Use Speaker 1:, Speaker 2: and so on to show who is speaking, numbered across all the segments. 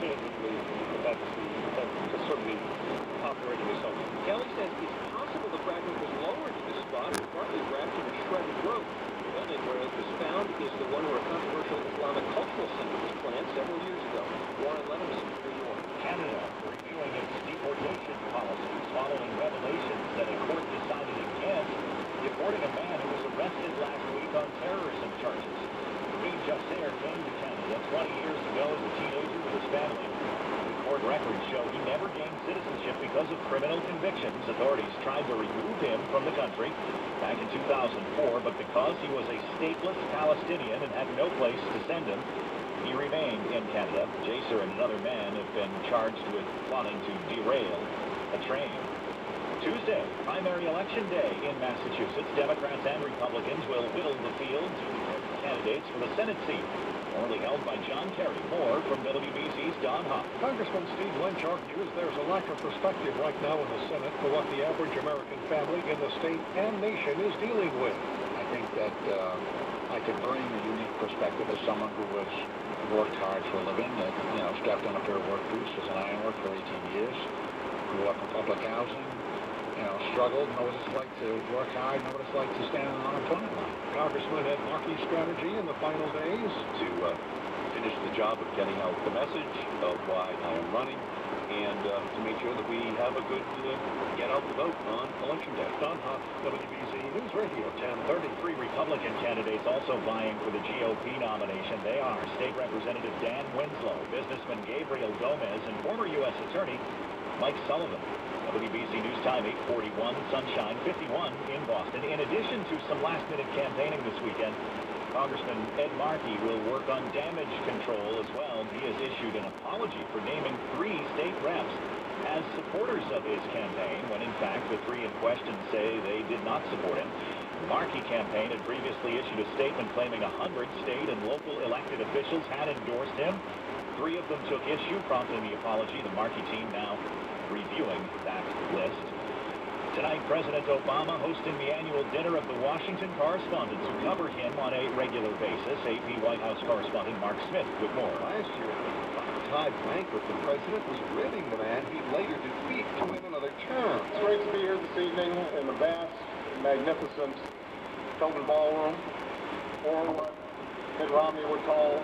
Speaker 1: definitively that's certainly operating assumption.
Speaker 2: Kelly says it's possible the fragment was lowered to the spot and partly wrapped in a shredded rope. The building where it was found is the one where a controversial Islamic cultural center was planned several years ago. Warren Levinson, New York.
Speaker 3: Canada reviewing its deportation policies following revelations that a court decided against deporting a man who was arrested last week on terrorism charges. Reed Jussair came to Canada 20 years ago as a teenager with his family. The court records show he never gained citizenship because of criminal convictions. Authorities tried to remove him from the country back in 2004, but because he was a stateless Palestinian and had no place to send him, he remained in Canada. Jussair and another man have been charged with plotting to derail a train. Tuesday, primary election day in Massachusetts. Democrats and Republicans will whittle the field to declare candidates for the Senate seat, formerly held by John Kerry. More from WBC's Don Huff.
Speaker 1: Congressman Steve Lynch argues there's a lack of perspective right now in the Senate for what the average American family in the state and nation is dealing with.
Speaker 4: I think that I could bring a unique perspective as someone who has worked hard for a living, that, stepped on a pair of work boots as an ironwork for 18 years, grew up in public housing, struggled, know what it's like to work hard, know what it's like to stand on an unemployment line.
Speaker 1: Congressman Ed Markey's strategy in the final days
Speaker 5: to finish the job of getting out the message of why I am running, and to make sure that we have a good get out the vote on Election Day.
Speaker 1: Don Huff, WBC News Radio 1033.
Speaker 3: Republican candidates also vying for the GOP nomination. They are State Representative Dan Winslow, businessman Gabriel Gomez, and former U.S. Attorney Mike Sullivan. WBC News Time 8:41, sunshine 51 in Boston. In addition to some last-minute campaigning this weekend, Congressman Ed Markey will work on damage control as well. He has issued an apology for naming 3 state reps as supporters of his campaign, when in fact the 3 in question say they did not support him. The Markey campaign had previously issued a statement claiming 100 state and local elected officials had endorsed him. 3 of them took issue, prompting the apology. The Markey team now reviewing that list. Tonight, President Obama hosting the annual dinner of the Washington correspondents who cover him on a regular basis. AP White House correspondent Mark Smith with more.
Speaker 6: Last year at the Tide banquet, the president was ribbing the man he'd later defeat to win another term.
Speaker 7: It's great to be here this evening in the vast, magnificent Hilton Ballroom, or what Mitt Romney would call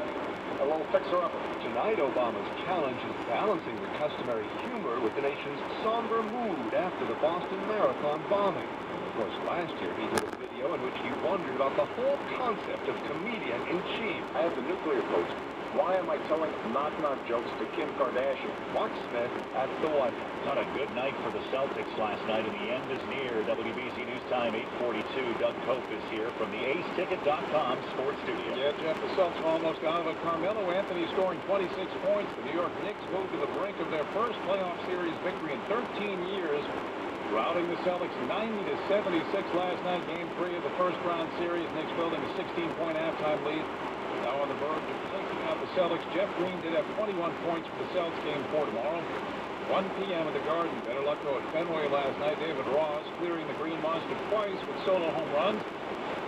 Speaker 7: a little fixer-upper.
Speaker 6: Tonight, Obama's challenge is balancing the customary humor with the nation's somber mood after the Boston Marathon bombing. Of course, last year he did a video in which he wondered about the whole concept of comedian-in-chief.
Speaker 7: I have the nuclear codes. Why am I telling knock-knock jokes to Kim Kardashian?
Speaker 6: Mark Smith at the White House.
Speaker 3: Not a good night for the Celtics last night, and the end is near. WBC News Time 8:42. Doug Cope is here from the aceticket.com sports studio.
Speaker 1: Yeah, Jeff, the Celtics are almost out of it. Carmelo Anthony scoring 26 points. The New York Knicks moved to the brink of their first playoff series victory in 13 years, routing the Celtics 90-76 last night, game 3 of the first-round series. Knicks building a 16-point halftime lead. Now on the verge of taking out the Celtics. Jeff Green did have 21 points for the Celtics. Game 4 tomorrow. 1 p.m. at the Garden. Better luck though at Fenway last night. David Ross clearing the Green Monster twice with solo home runs.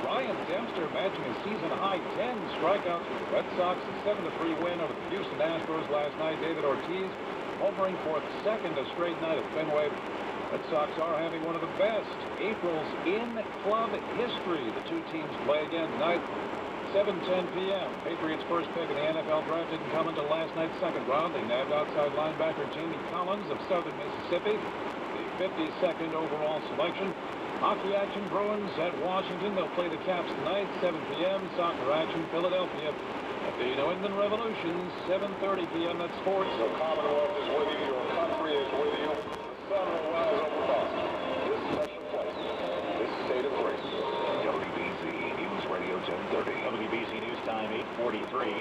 Speaker 1: Ryan Dempster matching a season-high 10 strikeouts with the Red Sox. A 7-3 win over the Houston Astros last night. David Ortiz homering for the second straight night at Fenway. Red Sox are having one of the best Aprils in club history. The 2 teams play again tonight. 7:10 p.m. Patriots' first pick in the NFL draft didn't come until last night's second round. They nabbed outside linebacker Jamie Collins of Southern Mississippi, the 52nd overall selection. Hockey action, Bruins at Washington. They'll play the Caps tonight, 7 p.m. Soccer action, Philadelphia at the New England Revolution, 7:30 p.m. That's sports.
Speaker 7: The Commonwealth is with you. Your country is with you. The sun will rise over Boston. This special place. This state of grace.
Speaker 5: WBC News Radio 1030.
Speaker 3: WBC News Time 8:43.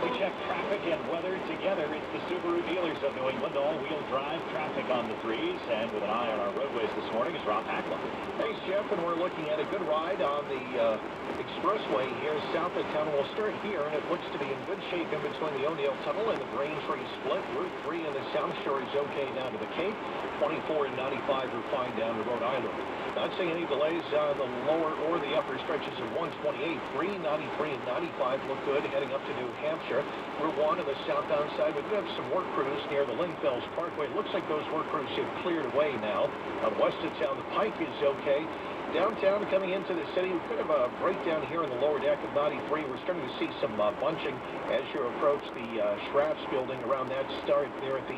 Speaker 3: We check traffic and weather together. It's the Subaru dealers of New England. All-wheel drive traffic on the 3s, and with an eye on our roadways this morning is Rob Hackler.
Speaker 2: Thanks, Jeff, and we're looking at a good ride on the expressway here south of town. We'll start here, and it looks to be in good shape in between the O'Neill Tunnel and the Braintree split. Route 3 in the South Shore is okay down to the Cape. 24 and 95 are fine down to Rhode Island.
Speaker 5: Not seeing any delays on the lower or the upper stretches of 128. 393 and 95 look good heading up to New Hampshire. Route 1 on the southbound side. We do have some work crews near the Linfells Parkway. Looks like those work crews have cleared away now. On west of town, the Pike is okay. Downtown coming into the city, we could have a breakdown here in the lower deck of 93. We're starting to see some bunching as you approach the Schrafft's building around that start there at the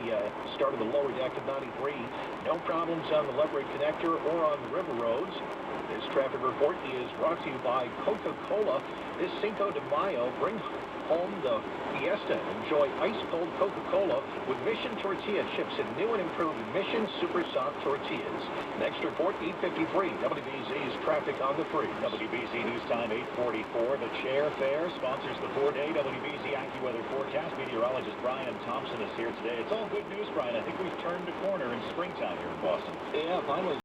Speaker 5: start of the lower deck of 93. No problems on the Leverett Connector or on the river roads. This traffic report is brought to you by Coca-Cola. This Cinco de Mayo, bring home the fiesta. Enjoy ice-cold Coca-Cola with Mission Tortilla Chips and new and improved Mission Super Soft Tortillas. Next report, 8:53. WBZ's traffic on the 3.
Speaker 3: WBZ News Time 8:44. The Chair Fair sponsors the 4-day WBZ AccuWeather forecast. Meteorologist Brian Thompson is here today. It's all good news, Brian. I think we've turned a corner in springtime here in Boston.
Speaker 2: Yeah, finally.